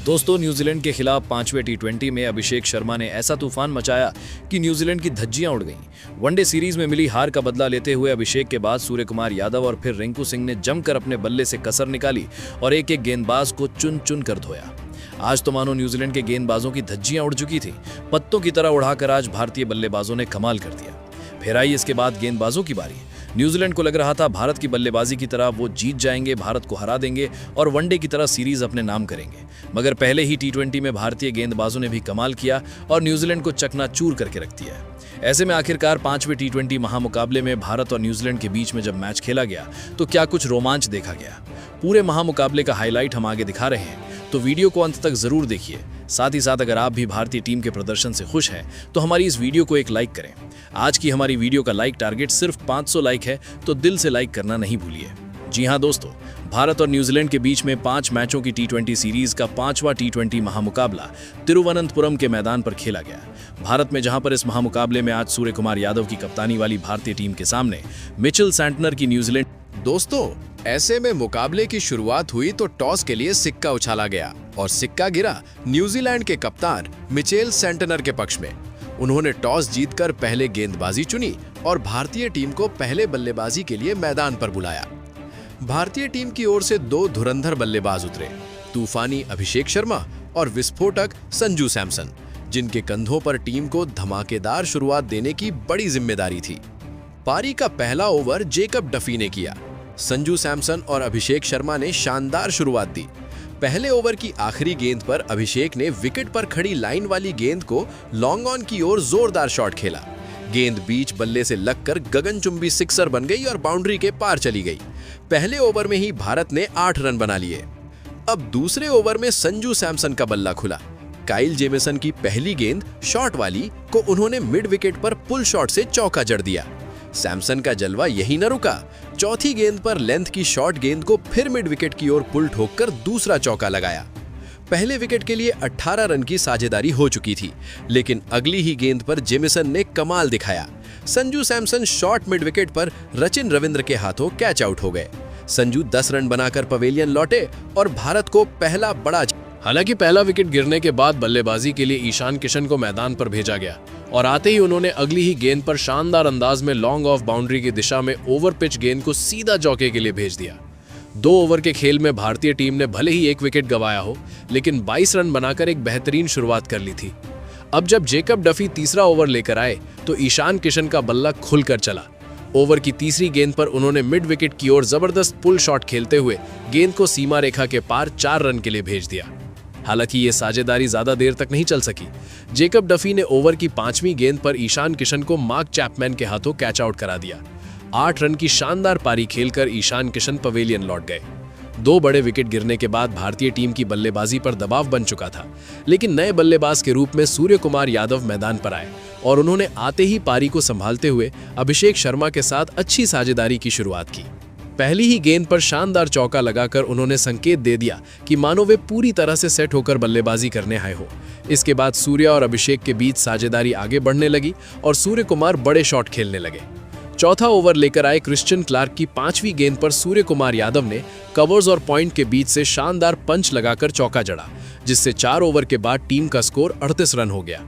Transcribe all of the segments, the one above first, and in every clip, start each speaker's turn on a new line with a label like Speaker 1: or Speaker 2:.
Speaker 1: दोस्तों, न्यूजीलैंड के खिलाफ 5वें टी20 में अभिषेक शर्मा ने ऐसा तूफान मचाया कि न्यूजीलैंड की धज्जियां उड़ गईं। वनडे सीरीज में मिली हार का बदला लेते हुए अभिषेक के बाद सूर्य कुमार यादव और फिर रिंकू सिंह ने जमकर अपने बल्ले से कसर निकाली और एक एक गेंदबाज को चुन चुन कर धोया। आज तो मानो न्यूजीलैंड के गेंदबाजों की धज्जियां उड़ चुकी थी। पत्तों की तरह उड़ाकर आज भारतीय बल्लेबाजों ने कमाल कर दिया। फिर आई इसके बाद गेंदबाजों की बारी। न्यूजीलैंड को लग रहा था भारत की बल्लेबाजी की तरह वो जीत जाएंगे, भारत को हरा देंगे और वनडे की तरह सीरीज अपने नाम करेंगे। मगर पहले ही टी20 में भारतीय गेंदबाजों ने भी कमाल किया और न्यूजीलैंड को चकनाचूर करके रख दिया। ऐसे में आखिरकार 5वें टी20 महामुकाबले में भारत और न्यूजीलैंड के बीच में जब मैच खेला गया तो क्या कुछ रोमांच देखा गया। पूरे महामुकाबले का हाईलाइट हम आगे दिखा रहे हैं, तो वीडियो को अंत तक जरूर देखिए। साथ ही साथ अगर आप भी भारतीय टीम के प्रदर्शन से खुश हैं तो हमारी इस वीडियो को एक लाइक करें। आज की हमारी वीडियो का लाइक टारगेट सिर्फ 500 लाइक है, तो दिल से लाइक करना नहीं भूलिए। जी हां दोस्तों, भारत और न्यूजीलैंड के बीच में 5 मैचों की टी20 सीरीज का 5वां टी20 महामुकाबला तिरुवनंतपुरम के मैदान पर खेला गया। भारत में जहां पर इस महामुकाबले में आज सूर्य कुमार यादव की कप्तानी वाली भारतीय टीम के सामने मिचेल सैंटनर की न्यूजीलैंड।
Speaker 2: दोस्तों, ऐसे में मुकाबले की शुरुआत हुई तो टॉस के लिए सिक्का उछाला गया और सिक्का गिरा न्यूजीलैंड के कप्तान मिचेल सैंटनर के पक्ष में। उन्होंने टॉस जीतकर पहले गेंदबाजी चुनी और भारतीय टीम को पहले बल्लेबाजी के लिए मैदान पर बुलाया। भारतीय टीम की ओर से 2 धुरंधर बल्लेबाज उतरे, तूफानी अभिषेक शर्मा और विस्फोटक संजू सैमसन, जिनके कंधों पर टीम को धमाकेदार शुरुआत देने की बड़ी जिम्मेदारी थी। पारी का पहला ओवर जेकब डफी ने किया। संजू सैमसन और अभिषेक शर्मा ने शानदार शुरुआत दी। पहले ओवर की आखिरी गेंद पर अभिषेक ने विकेट पर खड़ी लाइन वाली गेंद को लॉन्ग ऑन की ओर जोरदार शॉट खेला। गेंद बीच बल्ले से लगकर गगनचुंबी सिक्सर बन गई और बाउंड्री के पार चली गई। पहले ओवर में ही भारत ने 8 रन बना लिए। अब दूसरे ओवर में संजू सैमसन का बल्ला खुला। काइल जेमिसन की पहली गेंद शॉट वाली को उन्होंने मिड विकेट पर पुल शॉट से चौका जड़ दिया। सैमसन का जलवा यही न रुका। चौथी गेंद पर लेंथ की शॉर्ट गेंद को फिर मिड विकेट की ओर पुल ठोककर दूसरा चौका लगाया। पहले विकेट के लिए 18 रन की साझेदारी हो चुकी थी, लेकिन अगली ही गेंद पर जेमिसन ने कमाल दिखाया। Sanju Samson short mid wicket पर रचिन रविंद्र के हाथों कैच आउट हो गए। संजू 10 रन बनाकर पवेलियन लौटे और भारत को पहला बड़ा।
Speaker 3: हालांकि पहला विकेट गिरने के बाद बल्लेबाजी के लिए ईशान किशन को मैदान पर भेजा गया और आते ही उन्होंने अगली ही गेंद पर शानदार अंदाज में लॉन्ग ऑफ बाउंड्री की दिशा में ओवर पिच गेंद को सीधा चौके के लिए भेज दिया। 2 ओवर के खेल में भारतीय टीम ने भले ही 1 विकेट गंवाया हो, लेकिन 22 रन बनाकर एक बेहतरीन शुरुआत कर ली थी। अब जब जेकब डफी तीसरा ओवर लेकर आए तो ईशान किशन का बल्ला खुलकर चला। ओवर की तीसरी गेंद पर उन्होंने मिड विकेट की ओर जबरदस्त पुल शॉट खेलते हुए गेंद को सीमा रेखा के पार 4 रन के लिए भेज दिया। हालांकि ये साझेदारी ज्यादा देर तक नहीं चल सकी। जेकब डफी ने ओवर की 5वीं गेंद पर ईशान किशन को मार्क चैपमैन के हाथों कैच आउट करा दिया। 8 रन की शानदार पारी खेलकर ईशान किशन पवेलियन लौट गए। 2 बड़े विकेट गिरने के बाद भारतीय टीम की बल्लेबाजी पर दबाव बन चुका था, लेकिन नए बल्लेबाज के रूप में सूर्य कुमार यादव मैदान पर आए और उन्होंने आते ही पारी को संभालते हुए अभिषेक शर्मा के साथ अच्छी साझेदारी की शुरुआत की। पहली ही गेंद पर शानदार चौका लगाकर उन्होंने संकेत दे दिया कि मानो वे पूरी तरह से सेट होकर बल्लेबाजी करने आए हो। इसके बाद सूर्य और अभिषेक के बीच साझेदारी आगे बढ़ने लगी और सूर्य कुमार बड़े शॉट खेलने लगे। चौथा ओवर लेकर आए क्रिश्चियन क्लार्क की 5वीं गेंद पर सूर्य कुमार यादव ने कवर्स और पॉइंट के बीच से शानदार पंच लगाकर चौका जड़ा, जिससे 4 ओवर के बाद टीम का स्कोर 38 रन हो गया।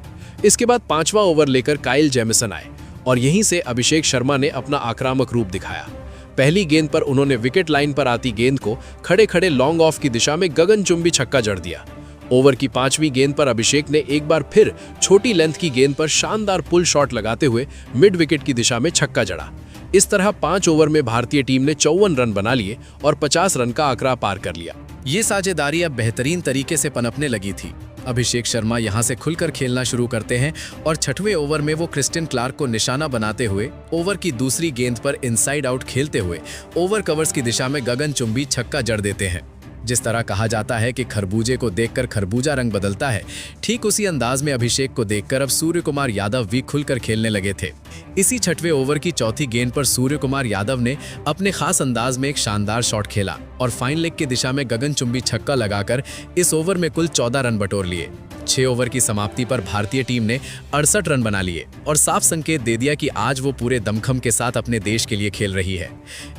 Speaker 3: इसके बाद 5वां ओवर लेकर काइल जेमिसन आए और यहीं से अभिषेक शर्मा ने अपना आक्रामक रूप दिखाया। पहली गेंद पर उन्होंने विकेट लाइन पर आती गेंद को खड़े खड़े लॉन्ग ऑफ की दिशा में गगनचुंबी छक्का जड़ दिया। ओवर की 5वीं गेंद पर अभिषेक ने एक बार फिर छोटी लेंथ की गेंद पर शानदार पुल शॉट लगाते हुए मिड विकेट की दिशा में छक्का जड़ा। इस तरह 5 ओवर में भारतीय टीम ने 54 रन बना लिए और 50 रन का आंकड़ा पार कर लिया।
Speaker 2: ये साझेदारी अब बेहतरीन तरीके से पनपने लगी थी। अभिषेक शर्मा यहां से खुलकर खेलना शुरू करते हैं और 6वें ओवर में वो क्रिश्चियन क्लार्क को निशाना बनाते हुए ओवर की दूसरी गेंद पर इनसाइड आउट खेलते हुए ओवर कवर्स की दिशा में गगनचुंबी छक्का जड़ देते हैं। जिस तरह कहा जाता है कि खरबूजे को देखकर खरबूजा रंग बदलता है, ठीक उसी अंदाज में अभिषेक को देखकर अब सूर्य कुमार यादव भी खुलकर खेलने लगे थे। इसी 6वें ओवर की चौथी गेंद पर सूर्य कुमार यादव ने अपने खास अंदाज में एक शानदार शॉट खेला और फाइन लेग की दिशा में गगनचुंबी छक्का लगाकर इस ओवर में कुल 14 रन बटोर लिए। 6 ओवर की समाप्ति पर भारतीय टीम ने 68 रन बना लिए और साफ संकेत दे दिया कि आज वो पूरे दमखम के साथ अपने देश के लिए खेल रही है।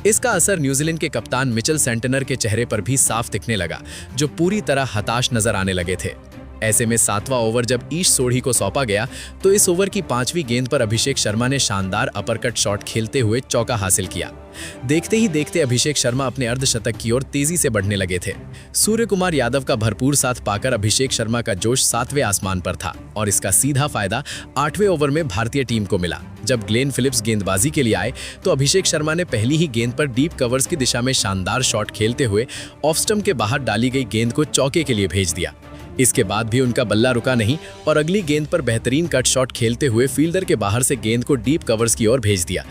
Speaker 2: इसका असर न्यूजीलैंड के कप्तान मिचेल सेंटनर के चेहरे पर भी साफ दिखने लगा, जो पूरी तरह हताश नजर आने लगे थे। ऐसे में 7वां ओवर जब ईश सोढ़ी को सौंपा गया तो इस ओवर की 5वीं गेंद पर अभिषेक शर्मा ने शानदार अपरकट शॉट खेलते हुए चौका हासिल किया। देखते ही देखते अभिषेक शर्मा अपने अर्धशतक की ओर तेजी से बढ़ने लगे थे। सूर्य कुमार यादव का भरपूर साथ पाकर अभिषेक शर्मा का जोश 7वें आसमान पर था और इसका सीधा फायदा 8वें ओवर में भारतीय टीम को मिला। जब ग्लेन फिलिप्स गेंदबाजी के लिए आए तो अभिषेक शर्मा ने पहली ही गेंद पर डीप कवर्स की दिशा में शानदार शॉट खेलते हुए ऑफ स्टंप के बाहर डाली गई गेंद को चौके के लिए भेज दिया। इसके बाद भी उनका बल्ला रुका नहीं और अगली गेंद पर बेहतरीन कट शॉट खेलते हुए फील्डर के बाहर से गेंद को डीप कवर्स की ओर भेज दिया।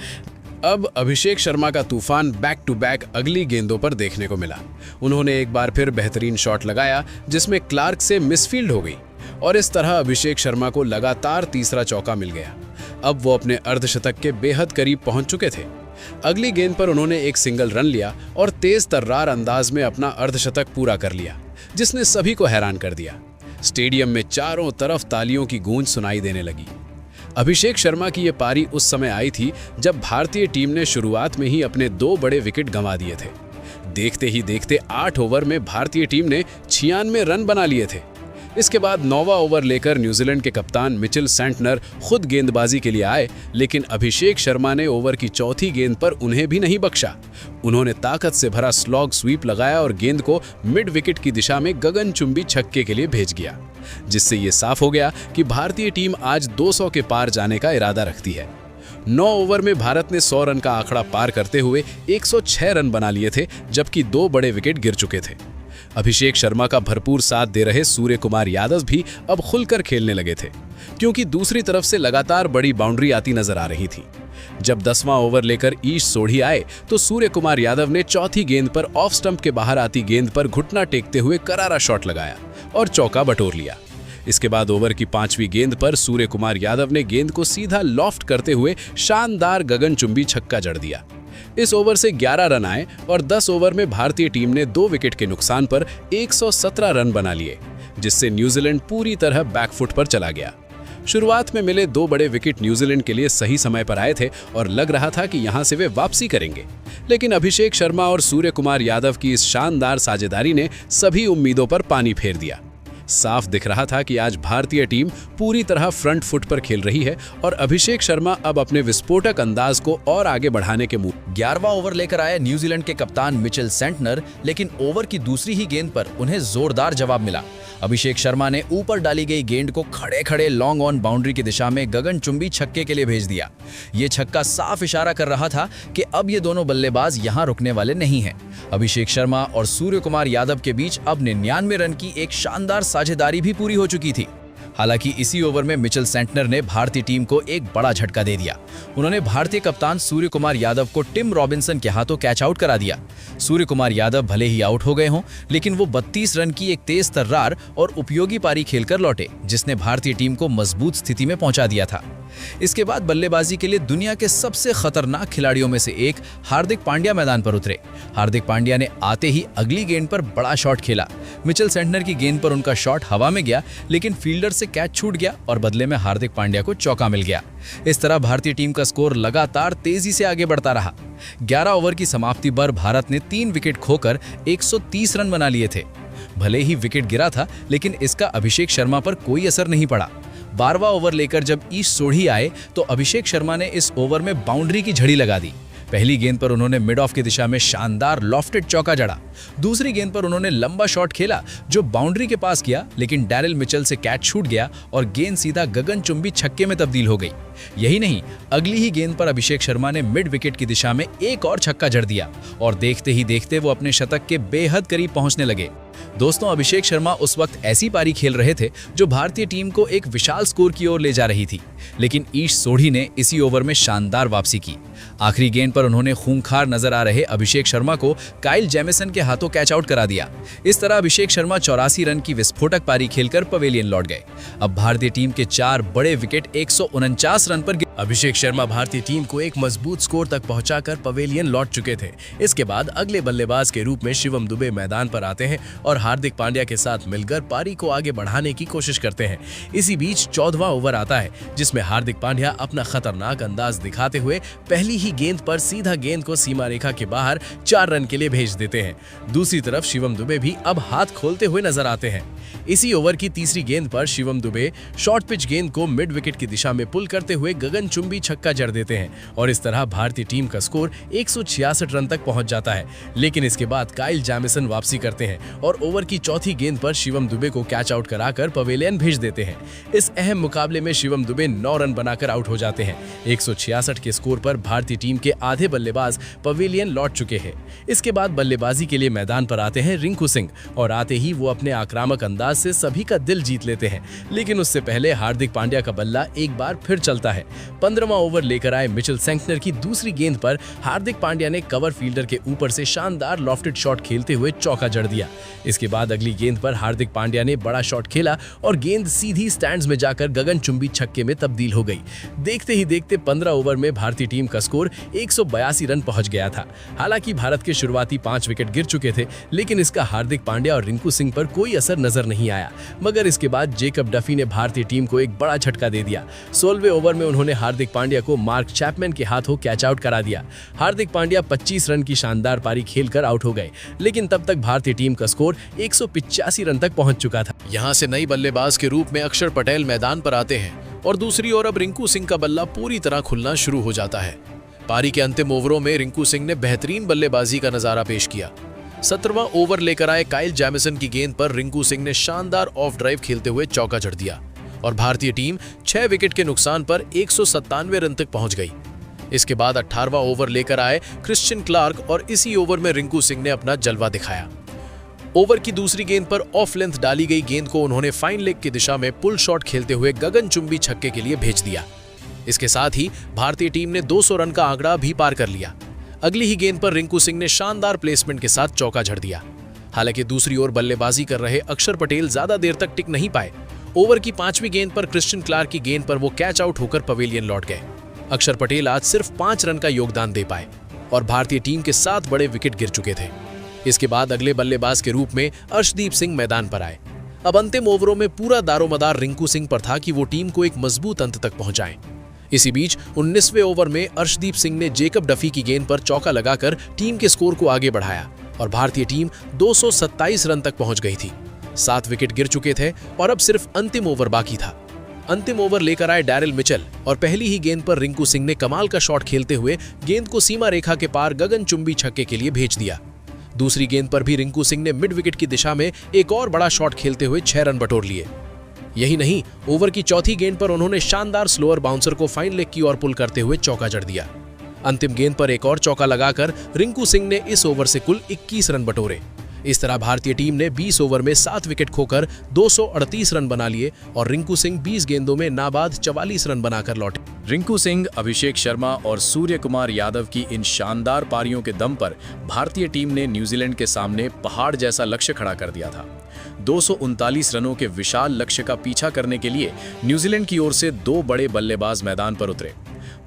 Speaker 3: अब अभिषेक शर्मा का तूफान बैक टू बैक अगली गेंदों पर देखने को मिला। उन्होंने एक बार फिर बेहतरीन शॉट लगाया जिसमें क्लार्क से मिसफील्ड हो गई और इस तरह अभिषेक शर्मा को लगातार तीसरा चौका मिल गया। अब वो अपने अर्धशतक के बेहद करीब पहुंच चुके थे। अगली गेंद पर उन्होंने एक सिंगल रन लिया और तेज तर्रार अंदाज में अपना अर्धशतक पूरा कर लिया, जिसने सभी को हैरान कर दिया। स्टेडियम में चारों तरफ तालियों की गूंज सुनाई देने लगी। अभिषेक शर्मा की ये पारी उस समय आई थी जब भारतीय टीम ने शुरुआत में ही अपने 2 बड़े विकेट गंवा दिए थे। देखते ही देखते 8 ओवर में भारतीय टीम ने 96 रन बना लिए थे। इसके बाद 9वां ओवर लेकर न्यूजीलैंड के कप्तान मिचेल सेंटनर खुद गेंदबाजी के लिए आए, लेकिन अभिषेक शर्मा ने ओवर की चौथी गेंद पर उन्हें भी नहीं बख्शा। उन्होंने ताकत से भरा स्लॉग स्वीप लगाया और गेंद को मिड विकेट की दिशा में गगनचुंबी छक्के के लिए भेज गया, जिससे ये साफ हो गया कि भारतीय टीम आज 200 के पार जाने का इरादा रखती है। 9 ओवर में भारत ने 100 रन का आंकड़ा पार करते हुए 106 रन बना लिए थे, जबकि 2 बड़े विकेट गिर चुके थे। अभिषेक शर्मा का भरपूर साथ दे रहे सूर्य कुमार यादव भी अब खुलकर खेलने लगे थे, क्योंकि दूसरी तरफ से लगातार बड़ी बाउंड्री आती नजर आ रही थी। जब 10वां ओवर लेकर ईश सोढ़ी आए तो सूर्य कुमार यादव ने चौथी गेंद पर ऑफ स्टंप के बाहर आती गेंद पर घुटना टेकते हुए करारा शॉट लगाया और चौका बटोर लिया। इसके बाद ओवर की 5वीं गेंद पर सूर्य कुमार यादव ने गेंद को सीधा लॉफ्ट करते हुए शानदार गगनचुंबी छक्का जड़ दिया। इस ओवर से 11 रन आए और 10 ओवर में भारतीय टीम ने 2 विकेट के नुकसान पर 117 रन बना लिए, जिससे न्यूजीलैंड पूरी तरह बैकफुट पर चला गया। शुरुआत में मिले 2 बड़े विकेट न्यूजीलैंड के लिए सही समय पर आए थे और लग रहा था कि यहां से वे वापसी करेंगे, लेकिन अभिषेक शर्मा और सूर्य कुमार यादव की इस शानदार साझेदारी ने सभी उम्मीदों पर पानी फेर दिया। साफ दिख रहा था कि आज भारतीय टीम पूरी तरह फ्रंट फुट पर खेल रही है और अभिषेक शर्मा अब अपने विस्फोटक अंदाज को और आगे बढ़ाने के मुंह।
Speaker 1: 11वां ओवर लेकर आए न्यूजीलैंड के कप्तान मिचेल सेंटनर, लेकिन ओवर की दूसरी ही गेंद पर उन्हें जोरदार जवाब मिला। अभिषेक शर्मा ने ऊपर डाली गई गेंद को खड़े खड़े लॉन्ग ऑन बाउंड्री की दिशा में गगनचुंबी छक्के के लिए भेज दिया। ये छक्का साफ इशारा कर रहा था कि अब ये दोनों बल्लेबाज यहां रुकने वाले नहीं हैं। अभिषेक शर्मा और सूर्य कुमार यादव के बीच अब 99 रन की एक शानदार साझेदारी भी पूरी हो चुकी थी। हालांकि इसी ओवर में मिचेल सेंटनर ने भारतीय टीम को एक बड़ा झटका दे दिया। उन्होंने भारतीय कप्तान सूर्य कुमार यादव को टिम रॉबिन्सन के हाथों कैच आउट करा दिया। सूर्य कुमार यादव भले ही आउट हो गए हों, लेकिन वो 32 रन की एक तेज तर्रार और उपयोगी पारी खेलकर लौटे, जिसने भारतीय टीम को मजबूत स्थिति में पहुंचा दिया था। इसके बाद बल्लेबाजी के लिए दुनिया के सबसे खतरनाक खिलाड़ियों में से एक हार्दिक पांड्या मैदान पर उतरे। हार्दिक पांड्या ने आते ही अगली गेंद पर बड़ा शॉट खेला। मिचेल सेंटनर की गेंद पर उनका शॉट हवा में गया, लेकिन फील्डर से कैच छूट गया और बदले में हार्दिक पांड्या को चौका मिल गया। इस तरह भारतीय टीम का स्कोर लगातार तेजी से आगे बढ़ता रहा। 11 ओवर की समाप्ति पर भारत ने 3 विकेट खोकर 130 रन बना लिए थे। भले ही विकेट गिरा था, लेकिन इसका अभिषेक शर्मा पर कोई असर नहीं पड़ा। 12वां ओवर लेकर जब ईश सोढ़ी आए तो अभिषेक शर्मा ने इस ओवर में बाउंड्री की झड़ी लगा दी। पहली गेंद पर उन्होंने मिड ऑफ की दिशा में शानदार लॉफ्टेड चौका जड़ा। दूसरी गेंद पर उन्होंने लंबा शॉट खेला जो बाउंड्री के पास किया, लेकिन डैरिल मिचेल से कैच छूट गया और गेंद सीधा गगनचुंबी छक्के में तब्दील हो गई। यही नहीं, अगली ही गेंद पर अभिषेक शर्मा ने मिड विकेट की दिशा में एक और छक्का जड़ दिया और देखते ही देखते वो अपने शतक के बेहद करीब पहुंचने लगे। दोस्तों, अभिषेक शर्मा उस वक्त ऐसी पारी खेल रहे थे जो भारतीय टीम को एक विशाल स्कोर की ओर ले जा रही थी, लेकिन ईश सोढ़ी ने इसी ओवर में शानदार वापसी की। आखिरी गेंद पर उन्होंने खूंखार नजर आ रहे अभिषेक शर्मा को काइल जेमिसन के हाथों कैच आउट करा दिया। इस तरह अभिषेक शर्मा 84 रन की विस्फोटक पारी खेलकर पवेलियन लौट गए। अब भारतीय टीम के 4 बड़े विकेट 149 रन पर
Speaker 3: अभिषेक शर्मा भारतीय टीम को एक मजबूत स्कोर तक पहुंचाकर पवेलियन लौट चुके थे। इसके बाद अगले बल्लेबाज के रूप में शिवम दुबे मैदान पर आते हैं और हार्दिक पांड्या के साथ मिलकर पारी को आगे बढ़ाने की कोशिश करते हैं। इसी बीच 14वां ओवर आता है, जिसमें हार्दिक पांड्या अपना खतरनाक अंदाज दिखाते हुए पहली ही गेंद पर सीधा गेंद को सीमा रेखा के बाहर 4 रन के लिए भेज देते हैं। दूसरी तरफ शिवम दुबे भी अब हाथ खोलते हुए नजर आते हैं। इसी ओवर की तीसरी गेंद पर शिवम दुबे शॉर्ट पिच गेंद को मिड विकेट की दिशा में पुल करते हुए गगनचुंबी छक्का जड़ देते हैं और इस तरह भारतीय टीम का स्कोर 166 रन तक पहुंच जाता है। लेकिन इसके बाद काइल जैमिसन वापसी करते हैं और ओवर की चौथी गेंद पर शिवम दुबे को कैच आउट कराकर पवेलियन भेज देते हैं। इस अहम मुकाबले में शिवम दुबे 9 रन बनाकर आउट हो जाते हैं। 166 के स्कोर पर भारतीय टीम के आधे बल्लेबाज पवेलियन लौट चुके हैं। इसके बाद बल्लेबाजी के लिए मैदान पर आते हैं रिंकू सिंह और आते ही वो अपने आक्रामक अंदाज से सभी का दिल जीत लेते हैं। लेकिन उससे पहले हार्दिक पांड्या का बल्ला एक बार फिर चलता है। 15वां ओवर लेकर आए मिचेल सेंटनर की दूसरी गेंद पर हार्दिक पांड्या ने कवर फील्डर के ऊपर से शानदार लॉफ्टेड शॉट खेलते हुए चौका जड़ दिया। इसके बाद अगली गेंद पर हार्दिक पांड्या ने बड़ा शॉट खेला और गेंद सीधी स्टैंड्स में जाकर गगनचुंबी छक्के में तब्दील हो गई। देखते ही देखते 15 ओवर में भारतीय टीम का स्कोर 182 रन पहुंच गया था। हालांकि भारत के शुरुआती 5 विकेट गिर चुके थे, लेकिन इसका हार्दिक पांड्या और रिंकू सिंह पर कोई असर नजर नहीं आया। मगर इसके बाद जेकब डफी ने भारतीय टीम को एक बड़ा झटका दे दिया। 16वें ओवर में उन्होंने हार्दिक पांड्या को मार्क चैपमैन के हाथों कैच आउट करा दिया। हार्दिक पांड्या 25 रन की शानदार पारी खेलकर आउट हो गए, लेकिन तब तक भारतीय टीम का स्कोर 185 रन तक पहुंच चुका था।
Speaker 2: यहाँ से नई बल्लेबाज के रूप में अक्षर पटेल मैदान पर आते हैं और दूसरी ओर अब रिंकू सिंह का बल्ला पूरी तरह खुलना शुरू हो जाता है। पारी के अंतिम ओवरों में रिंकू सिंह ने बेहतरीन बल्लेबाजी का नजारा पेश किया। 17वां ओवर लेकर आए काइल जैमिसन की गेंद पर रिंकू सिंह ने शानदार ऑफ ड्राइव खेलते हुए चौका जड़ दिया और भारतीय टीम 6 विकेट के नुकसान पर 197 रन तक पहुंच गई। इसके बाद 18वां ओवर लेकर आए क्रिश्चियन क्लार्क और इसी ओवर में रिंकू सिंह ने अपना जलवा दिखाया। ओवर की दूसरी गेंद पर ऑफ लेंथ डाली गई गेंद को उन्होंने फाइन लेग की दिशा में पुल शॉट खेलते हुए गगनचुंबी छक्के के लिए भेज दिया। इसके साथ ही भारतीय टीम ने 200 रन का आंकड़ा भी पार कर लिया। अगली ही गेंद पर रिंकू सिंह ने शानदार प्लेसमेंट के साथ चौका जड़ दिया। हालांकि दूसरी ओर बल्लेबाजी कर रहे अक्षर पटेल ज्यादा देर तक टिक नहीं पाए। ओवर की 5वीं गेंद पर क्रिश्चियन क्लार्क की गेंद पर वो कैच आउट होकर पवेलियन लौट गए। अक्षर पटेल आज सिर्फ 5 रन का योगदान दे पाए और भारतीय टीम के 7 बड़े विकेट गिर चुके थे। इसके बाद अगले बल्लेबाज के रूप में अर्शदीप सिंह मैदान पर आए। अब अंतिम ओवरों में पूरा दारोमदार रिंकू सिंह पर था कि वो टीम को एक मजबूत अंत तक पहुंचाएं। इसी बीच 19वें ओवर में अर्शदीप सिंह ने जेकब डफी की गेंद पर चौका लगाकर टीम के स्कोर को आगे बढ़ाया और भारतीय टीम 227 रन तक पहुंच गई थी। 7 विकेट गिर चुके थे और अब सिर्फ अंतिम ओवर बाकी था। अंतिम ओवर लेकर आए डैरिल मिचेल और पहली ही गेंद पर रिंकू सिंह ने कमाल का शॉट खेलते हुए गेंद को सीमा रेखा के पार गगनचुंबी छक्के के लिए भेज दिया। दूसरी गेंद पर भी रिंकू सिंह ने मिड विकेट की दिशा में एक और बड़ा शॉट खेलते हुए 6 रन बटोर लिए। यही नहीं, ओवर की चौथी गेंद पर उन्होंने शानदार स्लोअर बाउंसर को फाइन लेग की ओर पुल करते हुए चौका जड़ दिया। अंतिम गेंद पर एक और चौका लगाकर रिंकू सिंह ने इस ओवर से कुल 21 रन बटोरे। इस तरह भारतीय टीम ने 20 ओवर में 7 विकेट खोकर 238 रन बना लिए और रिंकू सिंह 20 गेंदों में नाबाद 44 रन बनाकर लौटे।
Speaker 1: रिंकू सिंह, अभिषेक शर्मा और सूर्य कुमार यादव की इन शानदार पारियों के दम पर भारतीय टीम ने न्यूजीलैंड के सामने पहाड़ जैसा लक्ष्य खड़ा कर दिया था। 239 रनों के विशाल लक्ष्य का पीछा करने के लिए न्यूजीलैंड की ओर से 2 बड़े बल्लेबाज मैदान पर उतरे।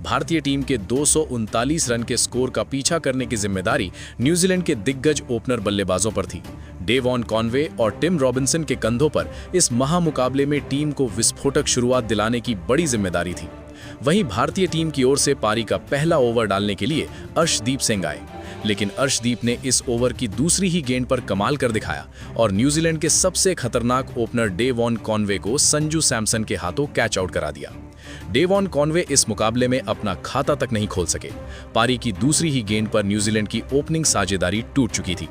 Speaker 1: भारतीय टीम के 239 रन के स्कोर का पीछा करने की जिम्मेदारी न्यूजीलैंड के दिग्गज ओपनर बल्लेबाजों पर थी। डेवॉन कॉनवे और टिम रॉबिन्सन के कंधों पर इस महामुकाबले में टीम को विस्फोटक शुरुआत दिलाने की बड़ी जिम्मेदारी थी। वहीं भारतीय टीम की ओर से पारी का पहला ओवर डालने के लिए अर्शदीप सिंह आए, लेकिन अर्शदीप ने इस ओवर की दूसरी ही गेंद पर कमाल कर दिखाया और न्यूजीलैंड के सबसे खतरनाक ओपनर डेवॉन कॉनवे को संजू सैमसन के हाथों कैच आउट करा दिया। डेवॉन कॉनवे इस मुकाबले में अपना खाता तक नहीं खोल सके। पारी की दूसरी ही गेंद पर न्यूजीलैंड की ओपनिंग साझेदारी टूट चुकी थी।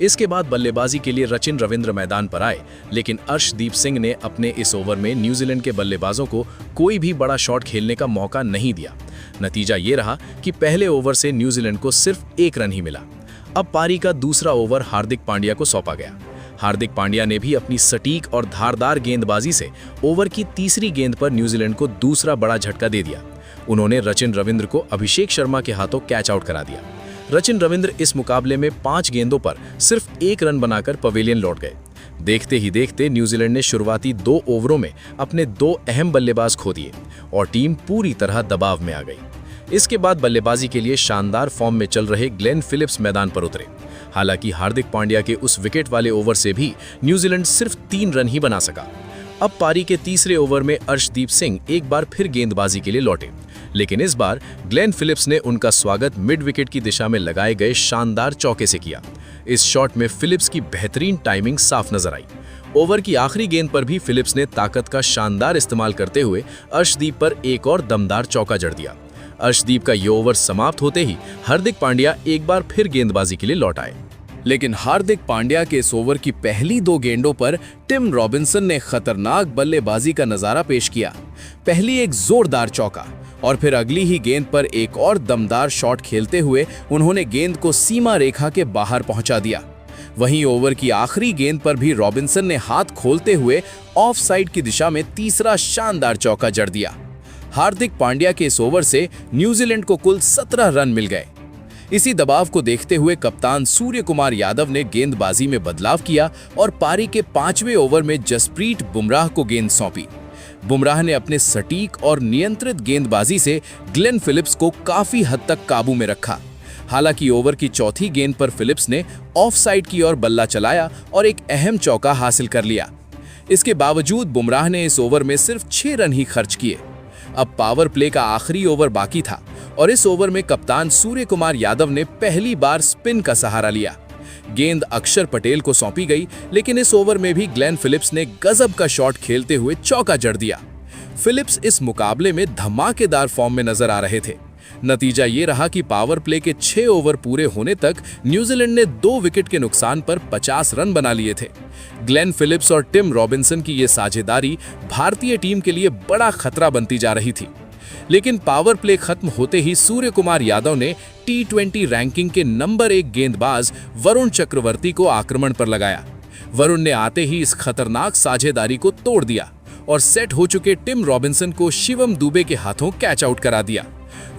Speaker 1: इसके बाद बल्लेबाजी के लिए रचिन रविंद्र मैदान पर आए, लेकिन अर्शदीप सिंह ने अपने इस ओवर में न्यूजीलैंड के बल्लेबाजों को कोई भी बड़ा शॉट खेलने का मौका नहीं दिया। नतीजा ये रहा कि पहले ओवर से न्यूजीलैंड को सिर्फ 1 रन ही मिला। अब पारी का दूसरा ओवर हार्दिक पांड्या को सौंपा गया। हार्दिक पांड्या ने भी अपनी सटीक और धारदार गेंदबाजी से ओवर की तीसरी गेंद पर न्यूजीलैंड को दूसरा बड़ा झटका दे दिया। उन्होंने रचिन रविंद्र को अभिषेक शर्मा के हाथों कैच आउट करा दिया। रचिन रविंद्र इस मुकाबले में 5 गेंदों पर सिर्फ 1 रन बनाकर पवेलियन लौट गए।
Speaker 4: देखते ही देखते न्यूजीलैंड ने शुरुआती 2 ओवरों में अपने 2 अहम बल्लेबाज खो दिए और टीम पूरी तरह दबाव में आ गई। इसके बाद बल्लेबाजी के लिए शानदार फॉर्म में चल रहे ग्लेन फिलिप्स मैदान पर उतरे। हालांकि हार्दिक पांड्या के उस विकेट वाले ओवर से भी न्यूजीलैंड सिर्फ 3 रन ही बना सका। अब पारी के तीसरे ओवर में अर्शदीप सिंह एक बार फिर गेंदबाजी के लिए लौटे, लेकिन इस बार ग्लेन फिलिप्स ने उनका स्वागत मिड विकेट की दिशा में लगाए गए शानदार चौके से किया। इस शॉट में फिलिप्स की बेहतरीन टाइमिंग साफ नजर आई। ओवर की आखिरी गेंद पर भी फिलिप्स ने ताकत का शानदार इस्तेमाल करते हुए अर्शदीप पर एक और दमदार चौका जड़ दिया। अर्शदीप का ये ओवर समाप्त होते ही हार्दिक पांड्या एक बार फिर गेंदबाजी के लिए लौट आए।
Speaker 2: लेकिन हार्दिक पांड्या के इस ओवर की पहली 2 गेंदों पर टिम रॉबिन्सन ने खतरनाक बल्लेबाजी का नजारा पेश किया। पहली एक जोरदार चौका और फिर अगली ही गेंद पर एक और दमदार शॉट खेलते हुए उन्होंने गेंद को सीमा रेखा के बाहर पहुंचा दिया। वहीं ओवर की आखिरी गेंद पर भी रॉबिन्सन ने हाथ खोलते हुए ऑफ साइड की दिशा में तीसरा शानदार चौका जड़ दिया। हार्दिक पांड्या के इस ओवर से न्यूजीलैंड को कुल 17 रन मिल गए। इसी दबाव को देखते हुए कप्तान सूर्य कुमार यादव ने गेंदबाजी में बदलाव किया और पारी के 5वें ओवर में जसप्रीत बुमराह को गेंद सौंपी। बुमराह ने अपने सटीक और नियंत्रित गेंदबाजी से ग्लेन फिलिप्स को काफी हद तक काबू में रखा। हालांकि ओवर की चौथी गेंद पर फिलिप्स ने ऑफ साइड की ओर बल्ला चलाया और एक अहम चौका हासिल कर लिया। इसके बावजूद बुमराह ने इस ओवर में सिर्फ 6 रन ही खर्च किए। अब पावर प्ले का आखिरी ओवर बाकी था और इस ओवर में कप्तान सूर्य कुमार यादव ने पहली बार स्पिन का सहारा लिया। गेंद अक्षर पटेल को सौंपी गई, लेकिन इस ओवर में भी ग्लेन फिलिप्स ने गजब का शॉट खेलते हुए चौका जड़ दिया। फिलिप्स इस मुकाबले में धमाकेदार फॉर्म में नजर आ रहे थे। नतीजा ये रहा कि पावर प्ले के 6 ओवर पूरे होने तक न्यूजीलैंड ने 2 विकेट के नुकसान पर 50 रन बना लिए थे। ग्लेन फिलिप्स और टिम रॉबिन्सन की ये साझेदारी भारतीय टीम के लिए बड़ा खतरा बनती जा रही थी। लेकिन पावर प्ले खत्म होते ही सूर्य कुमार यादव ने T20 रैंकिंग के नंबर 1 गेंदबाज वरुण चक्रवर्ती को आक्रमण पर लगाया। वरुण ने आते ही इस खतरनाक साझेदारी को तोड़ दिया और सेट हो चुके टिम रॉबिन्सन को शिवम दुबे के हाथों कैच आउट करा दिया।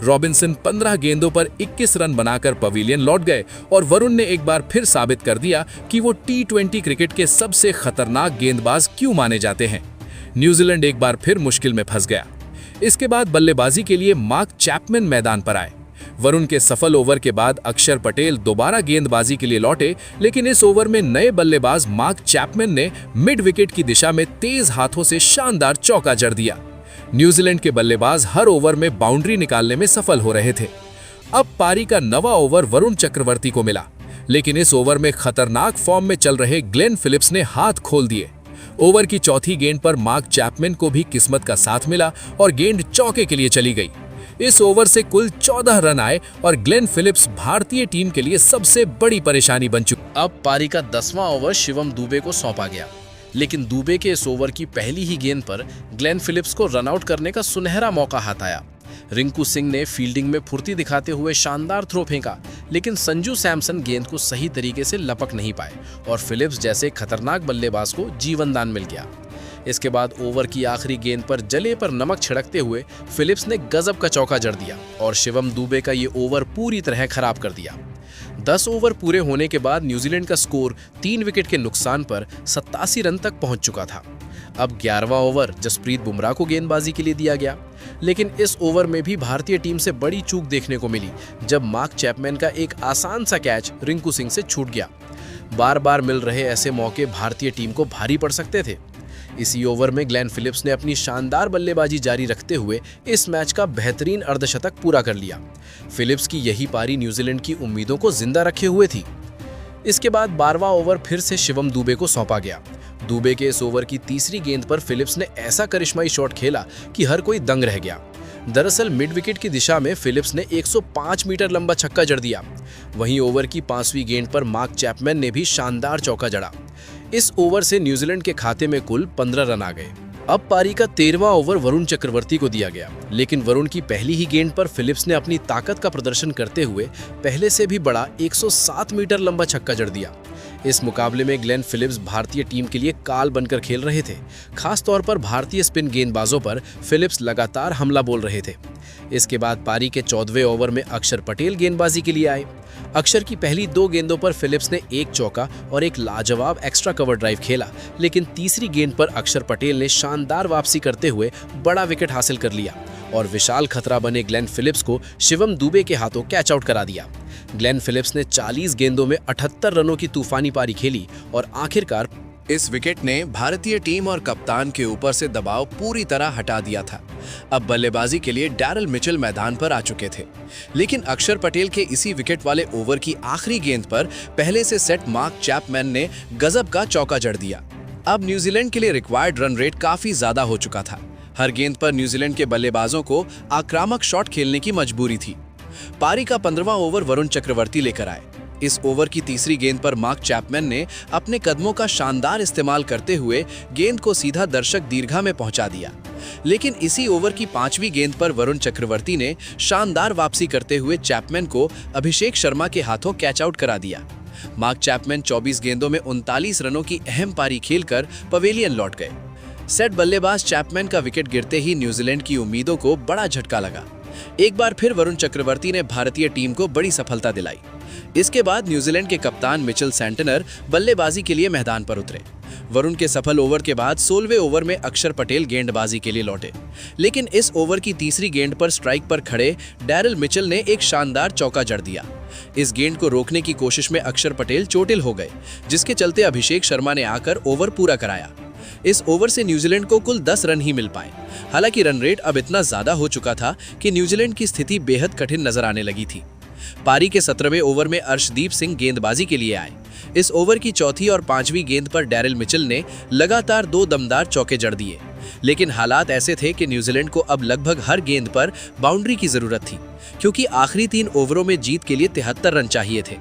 Speaker 2: रॉबिन्सन 15 गेंदों पर 21 रन बनाकर पवेलियन लौट गए और वरुण ने एक बार फिर साबित कर दिया कि वो T20 क्रिकेट के सबसे खतरनाक गेंदबाज क्यों माने जाते हैं। न्यूजीलैंड एक बार फिर मुश्किल में फंस गया। इसके बाद बल्लेबाजी के लिए मार्क चैपमैन मैदान पर आए। वरुण के सफल ओवर के बाद अक्षर पटेल दोबारा गेंदबाजी के लिए लौटे, लेकिन इस ओवर में नए बल्लेबाज मार्क चैपमैन ने मिड विकेट की दिशा में तेज हाथों से शानदार चौका जड़ दिया। न्यूजीलैंड के बल्लेबाज हर ओवर में बाउंड्री निकालने में सफल हो रहे थे। अब पारी का 9वां ओवर वरुण चक्रवर्ती को मिला, लेकिन इस ओवर में खतरनाक फॉर्म में चल रहे ग्लेन फिलिप्स ने हाथ खोल दिए। ओवर की चौथी गेंद पर मार्क चैपमैन को भी किस्मत का साथ मिला और गेंद चौके के लिए चली गई। इस ओवर से कुल 14 रन आए और ग्लेन फिलिप्स भारतीय टीम के लिए सबसे बड़ी परेशानी बन चुकी।
Speaker 3: अब पारी का 10वां ओवर शिवम दुबे को सौंपा गया, लेकिन दुबे के इस ओवर की पहली ही गेंद पर ग्लेन फिलिप्स को रनआउट करने का सुनहरा मौका हाथ आया। रिंकू सिंह ने फील्डिंग में फुर्ती दिखाते हुए शानदार थ्रो फेंका, लेकिन संजू सैमसन गेंद को सही तरीके से लपक नहीं पाए और फिलिप्स जैसे खतरनाक बल्लेबाज को जीवनदान मिल गया। इसके बाद ओवर की आखिरी गेंद पर जले पर नमक छिड़कते हुए फिलिप्स ने गजब का चौका जड़ दिया और शिवम दुबे का ये ओवर पूरी तरह खराब कर दिया। 10 ओवर पूरे होने के बाद न्यूजीलैंड का स्कोर 3 विकेट के नुकसान पर 87 रन तक पहुंच चुका था। अब 11वां ओवर जसप्रीत बुमराह को गेंदबाजी के लिए दिया गया, लेकिन इस ओवर में भी भारतीय टीम से बड़ी चूक देखने को मिली जब मार्क चैपमैन का एक आसान सा कैच रिंकू सिंह से छूट गया। बार बार मिल रहे ऐसे मौके भारतीय टीम को भारी पड़ सकते थे। इसी ओवर में ग्लेन फिलिप्स ने अपनी शानदार बल्लेबाजी जारी रखते हुए इस मैच का बेहतरीन अर्धशतक पूरा कर लिया। फिलिप्स की यही पारी न्यूजीलैंड की उम्मीदों को जिंदा रखे हुए थी। इसके बाद 12वां ओवर फिर से शिवम दुबे को सौंपा गया। दुबे के इस ओवर की तीसरी गेंद पर फिलिप्स ने ऐसा करिश्माई शॉट खेला कि हर कोई दंग रह गया। दरअसल मिड विकेट की दिशा में फिलिप्स ने 105 मीटर लंबा छक्का जड़ दिया। वहीं ओवर की 5वीं गेंद पर मार्क चैपमैन ने भी शानदार चौका जड़ा। इस ओवर से न्यूजीलैंड के खाते में कुल 15 रन आ गए। अब पारी का 13वां ओवर वरुण चक्रवर्ती को दिया गया, लेकिन वरुण की पहली ही गेंद पर फिलिप्स ने अपनी ताकत का प्रदर्शन करते हुए पहले से भी बड़ा 107 मीटर लंबा छक्का जड़ दिया। इस मुकाबले में ग्लेन फिलिप्स भारतीय टीम के लिए काल बनकर खेल रहे थे। खास तौर पर भारतीय स्पिन गेंदबाजों पर फिलिप्स लगातार हमला बोल रहे थे। इसके बाद पारी के 14वें ओवर में अक्षर पटेल गेंदबाजी के लिए आए। अक्षर की पहली 2 गेंदों पर फिलिप्स ने 1 चौका और एक लाजवाब एक्स्ट्रा कवर ड्राइव खेला, लेकिन तीसरी गेंद पर अक्षर पटेल ने शानदार वापसी करते हुए बड़ा विकेट हासिल कर लिया और विशाल खतरा बने ग्लेन फिलिप्स को शिवम दुबे के हाथों कैच आउट करा दिया। ग्लेन फिलिप्स ने 40 गेंदों में 78 रनों की तूफानी पारी खेली और आखिरकार
Speaker 2: इस विकेट ने भारतीय टीम और कप्तान के ऊपर से दबाव पूरी तरह हटा दिया था। अब बल्लेबाजी के लिए डैरल मिचेल मैदान पर आ चुके थे, लेकिन अक्षर पटेल के इसी विकेट वाले ओवर की आखिरी गेंद पर पहले से सेट मार्क चैपमैन ने गजब का चौका जड़ दिया। अब न्यूजीलैंड के लिए रिक्वायर्ड रन रेट काफी ज्यादा हो चुका था। हर गेंद पर न्यूजीलैंड के बल्लेबाजों को आक्रामक शॉट खेलने की मजबूरी थी। पारी का 15वां ओवर वरुण चक्रवर्ती लेकर आए। इस ओवर की तीसरी गेंद पर मार्क चैपमैन ने अपने कदमों का शानदार इस्तेमाल करते हुए गेंद को सीधा दर्शक दीर्घा में पहुंचा दिया, लेकिन इसी ओवर की 5वीं गेंद पर वरुण चक्रवर्ती ने शानदार वापसी करते हुए चैपमैन को अभिषेक शर्मा के हाथों कैच आउट करा दिया। मार्क चैपमैन 24 गेंदों में 39 रनों की अहम पारी खेलकर पवेलियन लौट गए। सेट बल्लेबाज चैपमैन का विकेट गिरते ही न्यूजीलैंड की उम्मीदों को बड़ा झटका लगा। एक बार फिर वरुण चक्रवर्ती ने भारतीय टीम को बड़ी सफलता दिलाई। इसके बाद न्यूजीलैंड के कप्तान मिचेल सेंटनर बल्लेबाजी के लिए मैदान पर उतरे। वरुण के सफल ओवर के बाद 16वें ओवर में अक्षर पटेल गेंदबाजी के लिए लौटे, लेकिन इस ओवर की तीसरी गेंद पर स्ट्राइक पर खड़े डैरल मिचेल ने एक शानदार चौका जड़ दिया। इस गेंद को रोकने की कोशिश में अक्षर पटेल चोटिल हो गए, जिसके चलते अभिषेक शर्मा ने आकर ओवर पूरा कराया। इस ओवर से न्यूजीलैंड को कुल 10 रन ही मिल पाए। हालांकि रन रेट अब इतना ज्यादा हो चुका था कि न्यूजीलैंड की स्थिति बेहद कठिन नजर आने लगी थी। पारी के 17वें ओवर में अर्शदीप सिंह गेंदबाजी के लिए आए। इस ओवर की चौथी और 5वीं गेंद पर डैरल मिचेल ने लगातार 2 दमदार चौके जड़ दिए, लेकिन हालात ऐसे थे कि न्यूजीलैंड को अब लगभग हर गेंद पर बाउंड्री की जरूरत थी, क्योंकि आखिरी 3 ओवरों में जीत के लिए 73 रन चाहिए थे।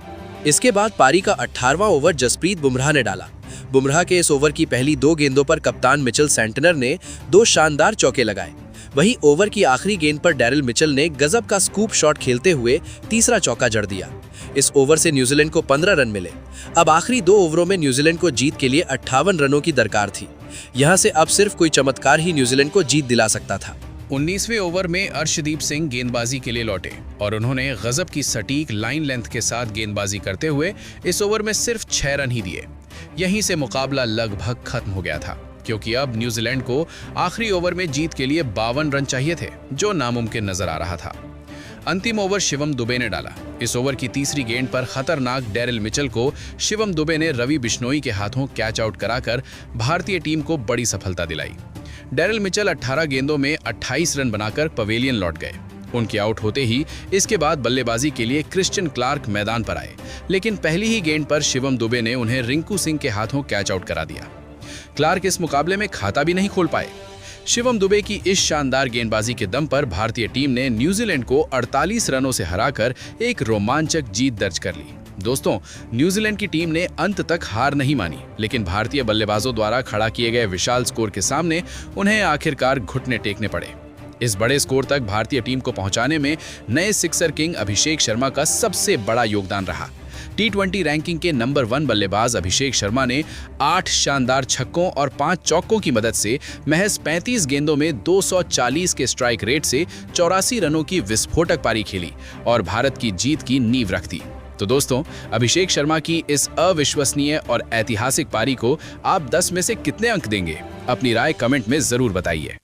Speaker 2: इसके बाद पारी का 18वां ओवर जसप्रीत बुमराह ने डाला। बुमराह के इस ओवर की पहली 2 गेंदों पर कप्तान मिचेल सेंटनर ने 2 शानदार चौके लगाए। वहीं ओवर की आखिरी गेंद पर डैरल मिचेल ने गजब का स्कूप शॉट खेलते हुए तीसरा चौका जड़ दिया। इस ओवर से न्यूजीलैंड को 15 रन मिले। अब आखिरी 2 ओवरों में न्यूजीलैंड को जीत के लिए 58 रनों की दरकार थी। यहां से अब सिर्फ कोई चमत्कार ही न्यूजीलैंड को जीत दिला सकता था।
Speaker 3: 19वें ओवर में अर्शदीप सिंह गेंदबाजी के लिए लौटे और उन्होंने गजब की सटीक लाइन लेंथ के साथ गेंदबाजी करते हुए इस ओवर में सिर्फ 6 रन ही दिए। यहीं से मुकाबला लगभग खत्म हो गया था, क्योंकि अब न्यूजीलैंड को आखिरी ओवर में जीत के लिए 52 रन चाहिए थे, जो नामुमकिन नजर आ रहा था। अंतिम ओवर शिवम दुबे ने डाला। इस ओवर की तीसरी गेंद पर खतरनाक डैरल मिचेल को शिवम दुबे ने रवि बिश्नोई के हाथों कैच आउट कराकर भारतीय टीम को बड़ी सफलता दिलाई। डैरल मिचेल 18 गेंदों में 28 रन बनाकर पवेलियन लौट गए। उनके आउट होते ही इसके बाद बल्लेबाजी के लिए क्रिश्चियन क्लार्क मैदान पर आए, लेकिन पहली ही गेंद पर शिवम दुबे ने उन्हें रिंकू सिंह के हाथों कैच आउट करा दिया। क्लार्क इस मुकाबले में खाता भी नहीं खोल पाए। शिवम दुबे की इस शानदार गेंदबाजी के दम पर भारतीय टीम ने न्यूजीलैंड को 48 रनों से हराकर एक रोमांचक जीत दर्ज कर ली। दोस्तों, न्यूजीलैंड की टीम ने अंत तक हार नहीं मानी, लेकिन भारतीय बल्लेबाजों द्वारा खड़ा किए गए विशाल स्कोर के सामने उन्हें आखिरकार घुटने टेकने पड़े। इस बड़े स्कोर तक भारतीय टीम को पहुंचाने में नए सिक्सर किंग अभिषेक शर्मा का सबसे बड़ा योगदान रहा। T20 रैंकिंग के नंबर 1 बल्लेबाज अभिषेक शर्मा ने 8 शानदार छक्कों और 5 चौकों की मदद से महज 35 गेंदों में 240 के स्ट्राइक रेट से 84 रनों की विस्फोटक पारी खेली और भारत की जीत की नींव रख दी। तो दोस्तों, अभिषेक शर्मा की इस अविश्वसनीय और ऐतिहासिक पारी को आप 10 में से कितने अंक देंगे? अपनी राय कमेंट में जरूर बताइए।